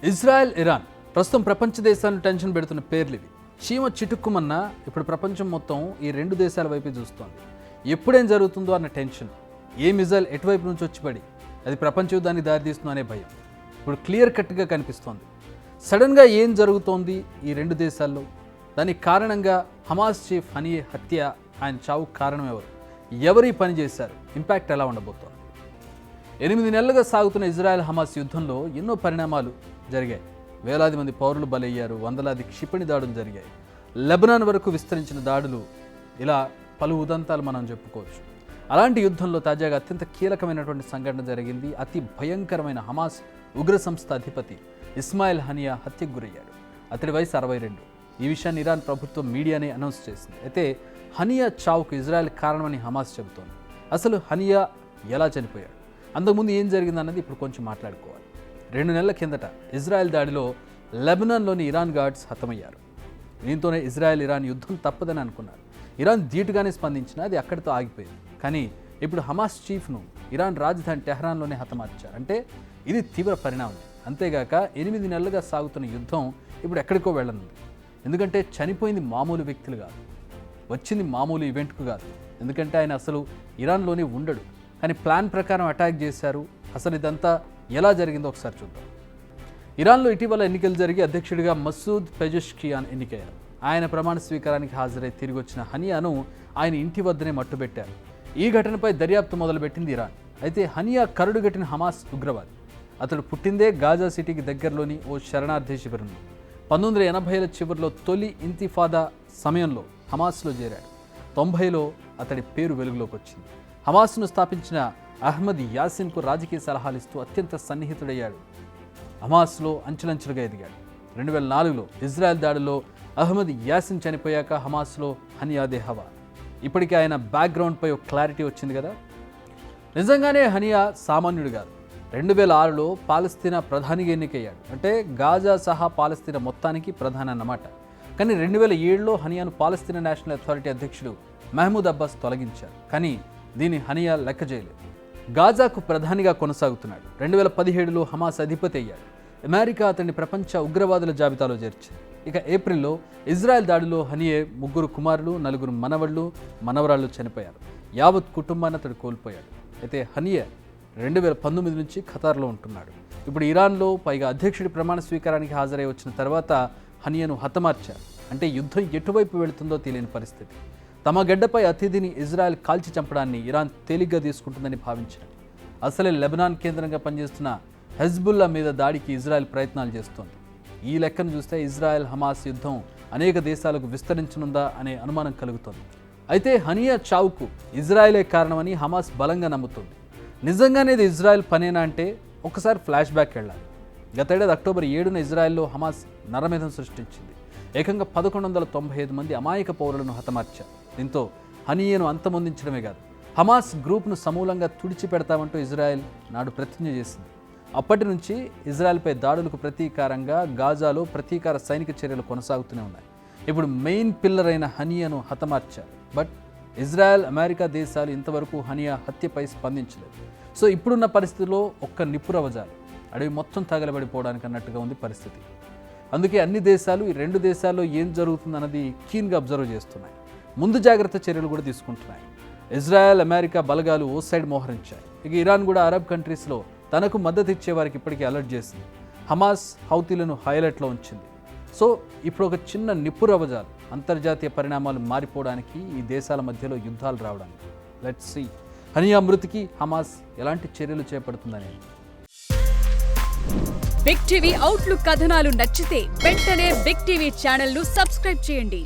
Israel, Iran ప్రస్తుతం ప్రపంచ దేశాలను టెన్షన్ పెడుతున్న పేర్లు ఇవి. చీమ చిటుక్కుమన్నా ఇప్పుడు ప్రపంచం మొత్తం ఈ రెండు దేశాల వైపు చూస్తోంది. ఎప్పుడేం జరుగుతుందో అన్న టెన్షన్, ఏ మిజైల్ ఎటువైపు నుంచి వచ్చిపడి అది ప్రపంచ యుద్ధానికి దారితీస్తుందో అనే భయం ఇప్పుడు క్లియర్ కట్గా కనిపిస్తోంది. సడన్గా ఏం జరుగుతోంది ఈ రెండు దేశాల్లో? దానికి కారణంగా హమాస్ చీఫ్ హనియే హత్య, ఆయన చావుకు కారణం ఎవరు, ఎవరు ఈ పని చేశారు, ఇంపాక్ట్ ఎలా ఉండబోతోంది? 8 నెలలుగా సాగుతున్న ఇజ్రాయెల్ హమాస్ యుద్ధంలో ఎన్నో పరిణామాలు జరిగాయి. వేలాది మంది పౌరులు బలయ్యారు, వందలాది క్షిపణి దాడులు జరిగాయి, లెబనాన్ వరకు విస్తరించిన దాడులు, ఇలా పలు ఉదంతాలు మనం చెప్పుకోవచ్చు. అలాంటి యుద్ధంలో తాజాగా అత్యంత కీలకమైనటువంటి సంఘటన జరిగింది. అతి భయంకరమైన హమాస్ ఉగ్ర సంస్థ అధిపతి ఇస్మాయిల్ హనియా హత్యకు గురయ్యాడు. అతడి వయసు 62. ఈ విషయాన్ని ఇరాన్ ప్రభుత్వం మీడియానే అనౌన్స్ చేసింది. అయితే హనియా చావుకు ఇజ్రాయెల్ కారణమని హమాస్ చెబుతోంది. అసలు హనియా ఎలా చనిపోయాడు, అంతకుముందు ఏం జరిగిందన్నది ఇప్పుడు కొంచెం మాట్లాడుకోవాలి. 2 నెలల కిందట ఇజ్రాయెల్ దాడిలో లెబనాన్లోని ఇరాన్ గార్డ్స్ హతమయ్యారు. దీంతోనే ఇజ్రాయెల్ ఇరాన్ యుద్ధం తప్పదని అనుకున్నారు. ఇరాన్ ధీటుగానే స్పందించినా అది అక్కడితో ఆగిపోయింది. కానీ ఇప్పుడు హమాస్ చీఫ్ను ఇరాన్ రాజధాని టెహ్రాన్లోనే హతమార్చారు. అంటే ఇది తీవ్ర పరిణామం. అంతేగాక 8 నెలలుగా సాగుతున్న యుద్ధం ఇప్పుడు ఎక్కడికో వెళ్ళనుంది. ఎందుకంటే చనిపోయింది మామూలు వ్యక్తులు కాదు, వచ్చింది మామూలు ఈవెంట్కు కాదు. ఎందుకంటే ఆయన అసలు ఇరాన్లోనే ఉండడు, కానీ ప్లాన్ ప్రకారం అటాక్ చేశారు. అసలు ఇదంతా ఎలా జరిగిందో ఒకసారి చూద్దాం. ఇరాన్లో ఇటీవల ఎన్నికలు జరిగి అధ్యక్షుడిగా మసూద్ పెజెష్కియాన్ ఎన్నికయ్యారు. ఆయన ప్రమాణ స్వీకారానికి హాజరై తిరిగి వచ్చిన హనియాను ఆయన ఇంటి వద్దనే మట్టుబెట్టారు. ఈ ఘటనపై దర్యాప్తు మొదలుపెట్టింది ఇరాన్. అయితే హనియా కరుడుగట్టిన హమాస్ ఉగ్రవాది. అతడు పుట్టిందే గాజా సిటీకి దగ్గరలోని ఓ శరణార్థి శిబిరంలో. 1980ల చివరిలో తొలి ఇంతిఫాదా సమయంలో హమాస్లో చేరాడు. 90లో అతడి పేరు వెలుగులోకి వచ్చింది. హమాస్ను స్థాపించిన అహ్మద్ యాసిన్కు రాజకీయ సలహాలు ఇస్తూ అత్యంత సన్నిహితుడయ్యాడు. హమాస్లో అంచెలంచెలుగా ఎదిగాడు. 2004లో ఇజ్రాయెల్ దాడిలో అహ్మద్ యాసిన్ చనిపోయాక హమాస్లో హనియాదే హవా. ఇప్పటికీ ఆయన బ్యాక్గ్రౌండ్పై ఒక క్లారిటీ వచ్చింది కదా. నిజంగానే హనియా సామాన్యుడు కాదు. 2006లో పాలస్తీనా ప్రధానిగా ఎన్నికయ్యాడు. అంటే గాజా సహా పాలస్తీనా మొత్తానికి ప్రధాని అన్నమాట. కానీ 2007లో హనియాను పాలస్తీనా నేషనల్ అథారిటీ అధ్యక్షుడు మహమూద్ అబ్బాస్ తొలగించారు. కానీ దీన్ని హనియా లెక్క చేయలేదు. గాజాకు ప్రధానిగా కొనసాగుతున్నాడు. 2017లో హమాస్ అధిపతి అయ్యాడు. అమెరికా అతన్ని ప్రపంచ ఉగ్రవాదుల జాబితాలో చేర్చింది. ఇక ఏప్రిల్లో ఇజ్రాయెల్ దాడిలో హనియే 3 కుమారులు, 4 మనవళ్ళు, మనవరాళ్ళు చనిపోయారు. యావత్ కుటుంబాన్ని అతడు కోల్పోయాడు. అయితే హనియే 2019 నుంచి ఖతార్లో ఉంటున్నాడు. ఇప్పుడు ఇరాన్లో, పైగా అధ్యక్షుడి ప్రమాణ స్వీకారానికి హాజరై వచ్చిన తర్వాత హనియాను హతమార్చారు. అంటే యుద్ధం ఎటువైపు వెళుతుందో తెలియని పరిస్థితి. తమ గడ్డపై అతిథిని ఇజ్రాయెల్ కాల్చి చంపడాన్ని ఇరాన్ తేలిగ్గా తీసుకుంటుందని భావించారు. అసలే లెబనాన్ కేంద్రంగా పనిచేస్తున్న హెజ్బుల్లా మీద దాడికి ఇజ్రాయెల్ ప్రయత్నాలు చేస్తోంది. ఈ లెక్కను చూస్తే ఇజ్రాయెల్ హమాస్ యుద్ధం అనేక దేశాలకు విస్తరించనుందా అనే అనుమానం కలుగుతోంది. అయితే హనియా చావుకు ఇజ్రాయెలే కారణమని హమాస్ బలంగా నమ్ముతోంది. నిజంగానే ఇది ఇజ్రాయెల్ పనేనా అంటే ఒకసారి ఫ్లాష్ బ్యాక్ వెళ్ళాలి. గతేడాది అక్టోబర్ 7న ఇజ్రాయెల్లో హమాస్ నరమేధం సృష్టించింది. ఏకంగా 1195 మంది అమాయక పౌరులను హతమార్చారు. దీంతో హనియాను అంతమొందించడమే కాదు, హమాస్ గ్రూప్ను సమూలంగా తుడిచిపెడతామంటూ ఇజ్రాయెల్ నాడు ప్రతిజ్ఞ చేసింది. అప్పటి నుంచి ఇజ్రాయెల్పై దాడులకు ప్రతీకారంగా గాజాలో ప్రతీకార సైనిక చర్యలు కొనసాగుతూనే ఉన్నాయి. ఇప్పుడు మెయిన్ పిల్లర్ అయిన హనియాను హతమార్చారు. బట్ ఇజ్రాయెల్, అమెరికా దేశాలు ఇంతవరకు హనియా హత్యపై స్పందించలేదు. సో ఇప్పుడున్న పరిస్థితిలో ఒక్క నిప్పురవజాలు అడవి మొత్తం తగలబడిపోవడానికి అన్నట్టుగా ఉంది పరిస్థితి. అందుకే అన్ని దేశాలు ఈ 2 దేశాల్లో ఏం జరుగుతుందన్నది కీన్గా అబ్జర్వ్ చేస్తున్నాయి. ముందు జాగ్రత్త చర్యలు కూడా తీసుకుంటున్నాయి. ఇజ్రాయెల్, అమెరికా బలగాలు ఓ సైడ్ మోహరించాయి. ఇక ఇరాన్ కూడా అరబ్ కంట్రీస్లో తనకు మద్దతు ఇచ్చే వారికి ఇప్పటికీ అలర్ట్ చేసింది. హమాస్, హౌతీలను హైలైట్లో ఉంచింది. సో ఇప్పుడు ఒక చిన్న నిప్పురవజాలు అంతర్జాతీయ పరిణామాలు మారిపోవడానికి, ఈ దేశాల మధ్యలో యుద్ధాలు రావడానికి. లెట్స్ సీ హనియా మృతికి హమాస్ ఎలాంటి చర్యలు చేపడుతుందని. బిగ్ టీవీ అవుట్లుక్ కథనాలు నచ్చితే వెంటనే బిగ్ టీవీ ఛానల్ ను సబ్స్క్రైబ్ చేయండి.